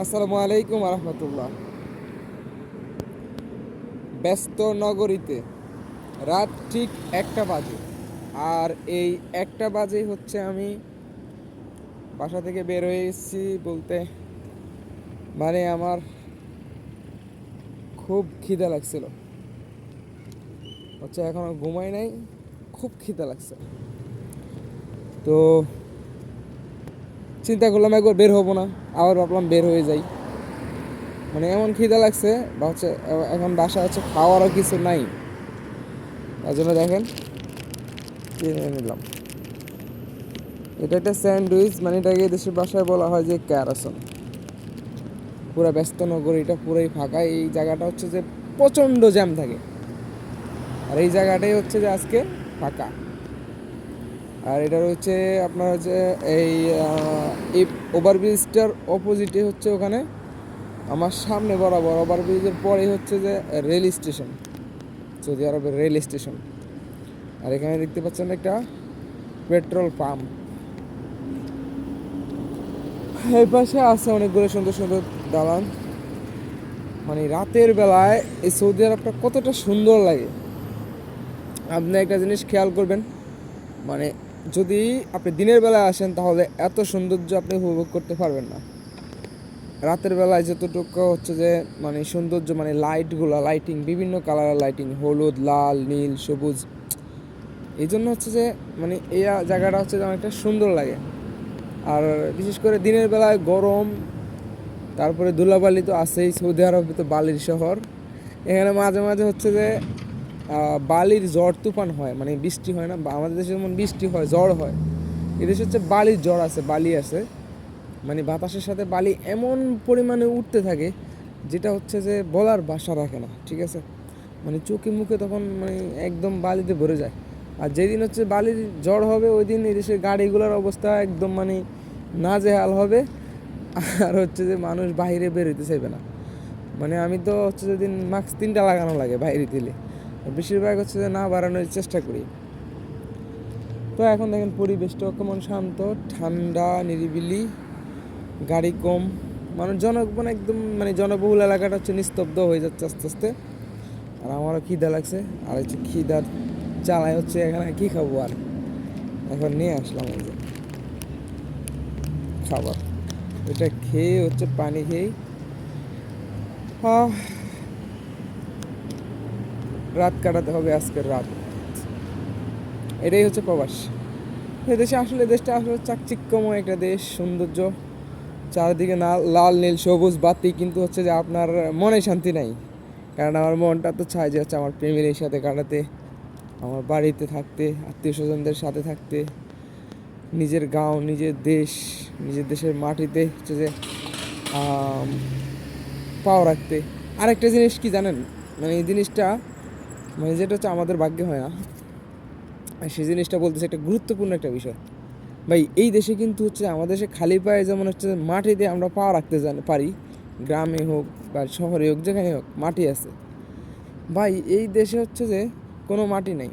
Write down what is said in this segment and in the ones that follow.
আসসালামু আলাইকুম রহমতুল্লাহ। ব্যস্ত নগরীতে রাত ঠিক 1টা বাজে। আর এই 1টা বাজেই হচ্ছে আমি বাসা থেকে বের হয়ে এসেছি বলতে, মানে আমার খুব খিদে লাগছিল। হচ্ছে এখনো ঘুমাই নাই, খুব খিদে লাগছে। তো চিন্তা করলাম একবার বের হবো না, আবার ভাবলাম বের হয়ে যাই। মানে এমন খিদে লাগছে, বা হচ্ছে এখন বাসা হচ্ছে খাওয়ারও কিছু নাই। তার জন্য দেখেন কিনে নিলাম। এটা একটা স্যান্ডউইচ, মানে এটাকে দেশের ভাষায় বলা হয় যে ক্যারাসন। পুরো ব্যস্ত নগরীটা পুরোই ফাঁকা। এই জায়গাটা হচ্ছে যে প্রচণ্ড জ্যাম থাকে, আর এই জায়গাটাই হচ্ছে যে আজকে ফাঁকা। আর এটা হচ্ছে আপনার হচ্ছে এই এই ওভারব্রিজটার অপোজিটে হচ্ছে ওখানে আমার সামনে বরাবর ওভারব্রিজের পরেই হচ্ছে যে রেল স্টেশন, সৌদি আরবের রেল স্টেশন। আর এখানে দেখতে পাচ্ছেন একটা পেট্রোল পাম্প। এই পাশে আছে অনেকগুলো সুন্দর সুন্দর দালান। মানে রাতের বেলায় এই সৌদি আরবটা কতটা সুন্দর লাগে আপনি একটা জিনিস খেয়াল করবেন। মানে যদি আপনি দিনের বেলায় আসেন তাহলে এত সৌন্দর্য আপনি উপভোগ করতে পারবেন না। রাতের বেলায় যতটুকু হচ্ছে যে মানে সৌন্দর্য, মানে লাইটিং বিভিন্ন কালারের লাইটিং, হলুদ, লাল, নীল, সবুজ। এই জন্য হচ্ছে যে মানে এই জায়গাটা হচ্ছে যে অনেকটা সুন্দর লাগে। আর বিশেষ করে দিনের বেলায় গরম, তারপরে ধুলাবালি তো আছেই। সৌদি আরব তো বালির শহর। এখানে মাঝে মাঝে হচ্ছে যে বালির ঝড় তুফান হয়, মানে বৃষ্টি হয় না, আমাদের দেশে যেমন বৃষ্টি হয়, ঝড় হয়, এদেশে হচ্ছে বালির ঝড় আছে, বালি আছে। মানে বাতাসের সাথে বালি এমন পরিমাণে উঠতে থাকে যেটা হচ্ছে যে বলার ভাষা রাখে না, ঠিক আছে। মানে চোখে মুখে তখন মানে একদম বালিতে ভরে যায়। আর যেদিন হচ্ছে বালির ঝড় হবে ওই দিন এদেশের গাড়িগুলোর অবস্থা একদম মানে নাজেহাল হবে। আর হচ্ছে যে মানুষ বাইরে বেরোতে চাইবে না। মানে আমি তো হচ্ছে যেদিন মাস্ক 3টা লাগানো লাগে বাইরে দিলে, বেশিরভাগ হচ্ছে যে না বাড়ানোর চেষ্টা করি। তো এখন দেখেন পরিবেশটা কেমন শান্ত, ঠান্ডা, নিরিবিলি, গাড়ি কম, মানে একদম মানে জনবহুল এলাকাটা হচ্ছে নিস্তব্ধ হয়ে যাচ্ছে আস্তে আস্তে। আর আমারও খিদা লাগছে, আর হচ্ছে খিদার জ্বালায় হচ্ছে এখানে কী খাবো আর, এখন নিয়ে আসলাম এই যে খাবার। এটা খেয়ে হচ্ছে পানি খেয়েই রাত কাটাতে হবে আজকের রাত। এটাই হচ্ছে প্রবাস। দেশটা আসলে চাকচিক্যময় একটা দেশ, সৌন্দর্য চারিদিকে, না লাল নীল সবুজ বাতি, কিন্তু হচ্ছে যে আপনার মনে শান্তি নাই। কারণ আমার মনটা তো চায় যে হচ্ছে আমার ফ্যামিলির সাথে কাটাতে, আমার বাড়িতে থাকতে, আত্মীয় স্বজনদের সাথে থাকতে, নিজের গাঁও, নিজের দেশ, নিজের দেশের মাটিতে হচ্ছে যে পাও রাখতে। আরেকটা জিনিস কি জানেন, মানে এই জিনিসটা মানে যেটা হচ্ছে আমাদের ভাগ্যে হয় না, আর সেই জিনিসটা বলতেছে একটা গুরুত্বপূর্ণ একটা বিষয়। ভাই এই দেশে কিন্তু হচ্ছে আমাদের দেশে খালি পায়ে যেমন হচ্ছে মাটিতে আমরা পা রাখতে পারি, গ্রামে হোক বা শহরে হোক, যেখানে হোক মাটি আছে। ভাই এই দেশে হচ্ছে যে কোনো মাটি নেই,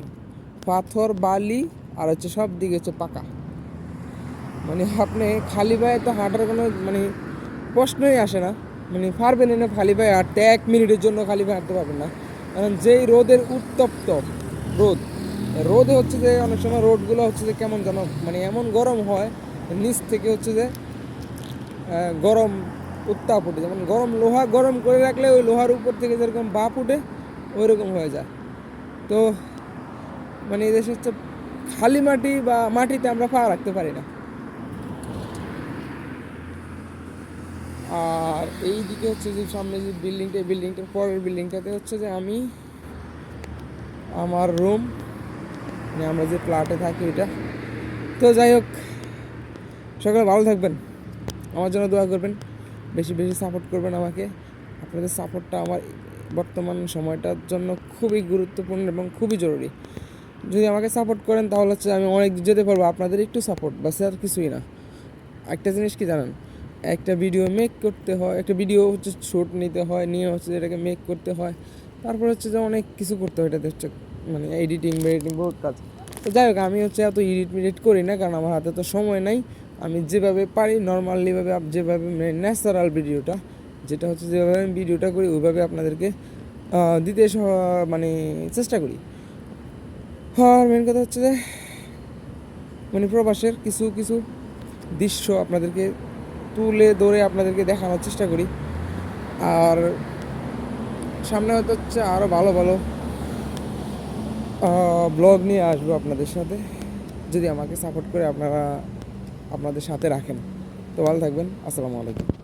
পাথর, বালি, আর হচ্ছে সব দিকে হচ্ছে পাকা। মানে আপনি খালি পায়ে তো হাঁটার কোনো মানে প্রশ্নই আসে না। মানে পারবেন না খালি পায়ে হাঁটতে, 1 মিনিটের জন্য খালি পায়ে হাঁটতে পারবেন না। কারণ যেই রোদের উত্তপ্ত রোদ, রোদে হচ্ছে যে অনেক সময় রোডগুলো হচ্ছে যে কেমন যেন মানে এমন গরম হয়, নিচ থেকে হচ্ছে যে গরম উত্তাপ উঠে, যেমন গরম লোহা গরম করে রাখলে ওই লোহার উপর থেকে যেরকম বাপ উঠে ওই রকম হয়ে যায়। তো মানে এই দেশে হচ্ছে খালি মাটি বা মাটিতে আমরা পা রাখতে পারি না। আর এই দিকে হচ্ছে যে সামনে যে বিল্ডিংটার পরের বিল্ডিংটাতে হচ্ছে যে আমি আমার রুম, মানে আমরা যে ফ্ল্যাটে থাকি এটা। তো যাই হোক, সকালে ভালো থাকবেন, আমার জন্য দোয়া করবেন, বেশি বেশি সাপোর্ট করবেন আমাকে। আপনাদের সাপোর্টটা আমার বর্তমান সময়টার জন্য খুবই গুরুত্বপূর্ণ এবং খুবই জরুরি। যদি আমাকে সাপোর্ট করেন তাহলে হচ্ছে আমি অনেক দূর যেতে পারবো, আপনাদের একটু সাপোর্ট বাস, আর কিছুই না। একটা জিনিস কি জানেন, একটা ভিডিও মেক করতে হয়, একটা ভিডিও হচ্ছে শ্যুট নিতে হয়, নিয়ে হচ্ছে এটাকে মেক করতে হয়, তারপর হচ্ছে যে অনেক কিছু করতে হয়, এটাতে হচ্ছে মানে এডিটিং বহুত কাজ। তো যাই হোক, আমি হচ্ছে এত এডিট করি না, কারণ আমার হাতে তো সময় নাই। আমি যেভাবে পারি নর্মালিভাবে যেভাবে ন্যাচারাল ভিডিওটা যেটা হচ্ছে যেভাবে আমি ভিডিওটা করি ওইভাবে আপনাদেরকে দিতে মানে চেষ্টা করি। আর মেন কথা হচ্ছে যে মানে প্রবাসের কিছু কিছু দৃশ্য আপনাদেরকে তুলে ধরে আপনাদেরকে দেখানোর চেষ্টা করি। আর সামনে হয়তো হচ্ছে আরও ভালো ভালো ব্লগ নিয়ে আসবো আপনাদের সাথে, যদি আমাকে সাপোর্ট করে আপনারা আপনাদের সাথে রাখেন। তো ভালো থাকবেন। আসসালামু আলাইকুম।